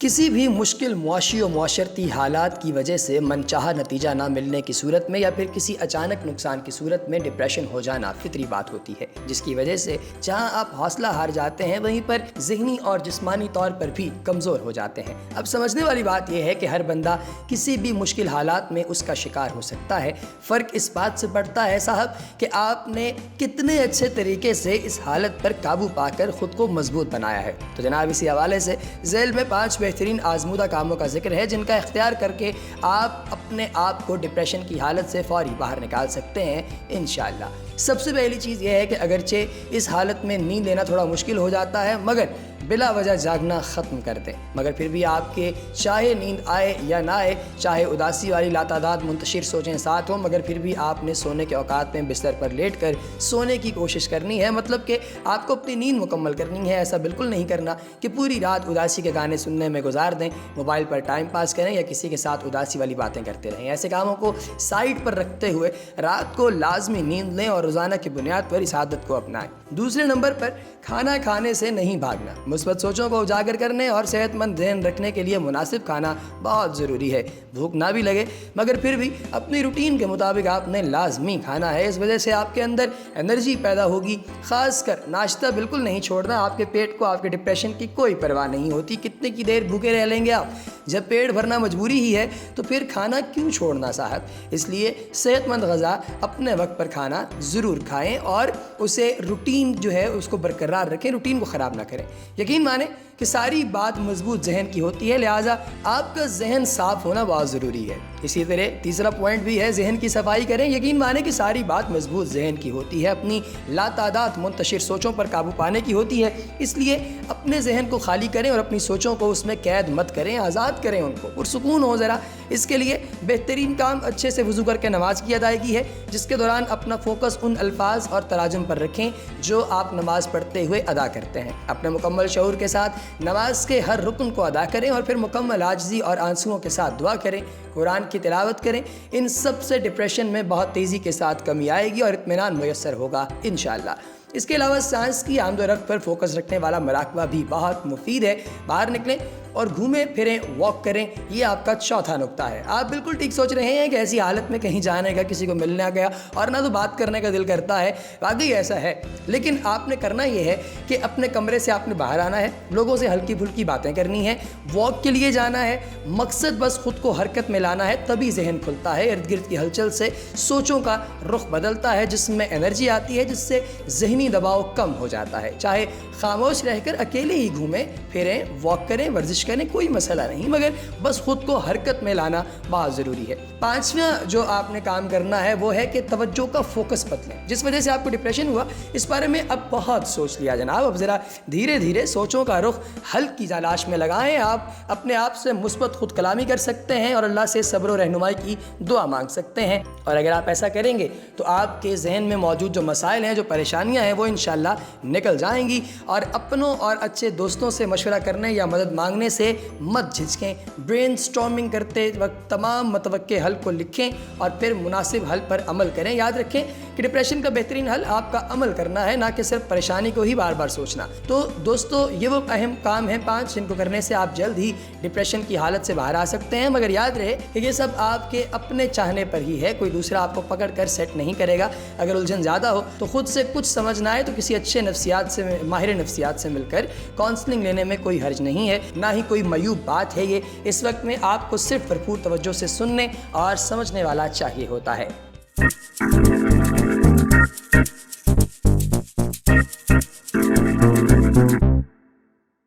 کسی بھی مشکل معاشی و معاشرتی حالات کی وجہ سے من چاہا نتیجہ نہ ملنے کی صورت میں یا پھر کسی اچانک نقصان کی صورت میں ڈپریشن ہو جانا فطری بات ہوتی ہے، جس کی وجہ سے جہاں آپ حوصلہ ہار جاتے ہیں وہیں پر ذہنی اور جسمانی طور پر بھی کمزور ہو جاتے ہیں۔ اب سمجھنے والی بات یہ ہے کہ ہر بندہ کسی بھی مشکل حالات میں اس کا شکار ہو سکتا ہے، فرق اس بات سے پڑتا ہے صاحب کہ آپ نے کتنے اچھے طریقے سے اس حالت پر قابو پا کر خود کو مضبوط بنایا ہے۔ تو جناب اسی حوالے سے ذیل میں 5 بہترین آزمودہ کاموں کا ذکر ہے جن کا اختیار کر کے آپ اپنے آپ کو ڈپریشن کی حالت سے فوری باہر نکال سکتے ہیں انشاءاللہ۔ سب سے پہلی چیز یہ ہے کہ اگرچہ اس حالت میں نیند لینا تھوڑا مشکل ہو جاتا ہے مگر بلا وجہ جاگنا ختم کر دیں، مگر پھر بھی آپ کے چاہے نیند آئے یا نہ آئے، چاہے اداسی والی لاتعداد منتشر سوچیں ساتھ ہوں، مگر پھر بھی آپ نے سونے کے اوقات میں بستر پر لیٹ کر سونے کی کوشش کرنی ہے۔ مطلب کہ آپ کو اپنی نیند مکمل کرنی ہے، ایسا بالکل نہیں کرنا کہ پوری رات اداسی کے گانے سننے میں گزار دیں، موبائل پر ٹائم پاس کریں یا کسی کے ساتھ اداسی والی باتیں کرتے رہیں۔ ایسے کاموں کو سائڈ پر رکھتے ہوئے رات کو لازمی نیند لیں اور روزانہ کی بنیاد پر اس عادت کو اپنائیں۔ دوسرے نمبر پر کھانا کھانے سے نہیں بھاگنا۔ مثبت سوچوں کو اجاگر کرنے اور صحت مند ذہن رکھنے کے لیے مناسب کھانا بہت ضروری ہے۔ بھوک نہ بھی لگے مگر پھر بھی اپنی روٹین کے مطابق آپ نے لازمی کھانا ہے، اس وجہ سے آپ کے اندر انرجی پیدا ہوگی۔ خاص کر ناشتہ بالکل نہیں چھوڑنا، آپ کے پیٹ کو آپ کے ڈپریشن کی کوئی پرواہ نہیں ہوتی، کتنے کی دیر بھوکے رہ لیں گے آپ۔ جب پیٹ بھرنا مجبوری ہی ہے تو پھر کھانا کیوں چھوڑنا صاحب؟ اس لیے صحت مند غذا اپنے وقت پر کھانا ضرور کھائیں اور اسے روٹین جو ہے اس کو برقرار رکھیں، روٹین کو خراب نہ کریں۔ یقین مانیں کہ ساری بات مضبوط ذہن کی ہوتی ہے، لہٰذا آپ کا ذہن صاف ہونا بہت ضروری ہے۔ اسی طرح تیسرا پوائنٹ بھی ہے، ذہن کی صفائی کریں۔ یقین مانیں کہ ساری بات مضبوط ذہن کی ہوتی ہے، اپنی لاتعداد منتشر سوچوں پر قابو پانے کی ہوتی ہے، اس لیے اپنے ذہن کو خالی کریں اور اپنی سوچوں کو اس میں قید مت کریں، آزاد کریں ان کو، پرسکون ہو ذرا۔ اس کے لیے بہترین کام اچھے سے وضو کر کے نماز کی ادائیگی ہے، جس کے دوران اپنا فوکس ان الفاظ اور تراجم پر رکھیں جو آپ نماز پڑھتے ہوئے ادا کرتے ہیں۔ اپنے مکمل شعور کے ساتھ نماز کے ہر رکن کو ادا کریں اور پھر مکمل عاجزی اور آنسوؤں کے ساتھ دعا کریں، قرآن کی تلاوت کریں۔ ان سب سے ڈپریشن میں بہت تیزی کے ساتھ کمی آئے گی اور اطمینان میسر ہوگا انشاءاللہ۔ اس کے علاوہ سانس کی آمد و رفت پر فوکس رکھنے والا مراقبہ بھی بہت مفید ہے۔ باہر نکلیں اور گھومیں پھریں، واک کریں، یہ آپ کا چوتھا نقطہ ہے۔ آپ بالکل ٹھیک سوچ رہے ہیں کہ ایسی حالت میں کہیں جانے کا، کسی کو ملنے گیا اور نہ تو بات کرنے کا دل کرتا ہے، واقعی ایسا ہے، لیکن آپ نے کرنا یہ ہے کہ اپنے کمرے سے آپ نے باہر آنا ہے، لوگوں سے ہلکی پھلکی باتیں کرنی ہیں، واک کے لیے جانا ہے، مقصد بس خود کو حرکت میں لانا ہے، تبھی ذہن کھلتا ہے۔ ارد گرد کی ہلچل سے سوچوں کا رخ بدلتا ہے، جس میں انرجی آتی ہے، جس سے ذہنی دباؤ کم ہو جاتا ہے۔ چاہے خاموش رہ کر اکیلے ہی گھومیں پھریں، واک کریں، ورزش کریں، کوئی مسئلہ نہیں، مگر بس خود کو حرکت میں لانا بہت ضروری ہے۔ پانچواں جو آپ نے کام کرنا ہے وہ ہے کہ توجہ کا فوکس بدلیں۔ جس وجہ سے آپ کو ڈپریشن ہوا اس بارے میں اب بہت سوچ لیا جناب، اب ذرا دھیرے دھیرے سوچوں کا رخ حل کی تلاش میں لگائیں۔ آپ اپنے آپ سے مثبت خود کلامی کر سکتے ہیں اور اللہ سے صبر و رہنمائی کی دعا مانگ سکتے ہیں، اور اگر آپ ایسا کریں گے تو آپ کے ذہن میں موجود جو مسائل ہیں، جو پریشانیاں ہیں، وہ انشاءاللہ نکل جائیں گی۔ اور اپنوں اور اچھے دوستوں سے مشورہ کرنے یا مدد مانگنے سے مت جھجکیں۔ برین سٹارمنگ کرتے وقت تمام متوقع حل کو لکھیں اور پھر مناسب حل پر عمل کریں۔ یاد رکھیں کہ ڈپریشن کا بہترین حل آپ کا عمل کرنا ہے، نہ کہ صرف پریشانی کو ہی بار بار سوچنا۔ تو دوستو، یہ وہ اہم کام ہیں 5 جن کو کرنے سے آپ جلد ہی ڈپریشن کی حالت سے باہر آ سکتے ہیں، مگر یاد رہے کہ یہ سب آپ کے اپنے چاہنے پر ہی ہے، کوئی دوسرا آپ کو پکڑ کر سیٹ نہیں کرے گا۔ اگر الجھن زیادہ ہو تو خود سے کچھ سمجھنا ہے تو کسی اچھے ماہر نفسیات سے مل کر کاؤنسلنگ لینے میں کوئی حرج نہیں ہے، نہ ہی کوئی معیوب بات ہے۔ یہ اس وقت میں آپ کو صرف بھرپور توجہ سے سننے اور سمجھنے والا چاہیے ہوتا ہے۔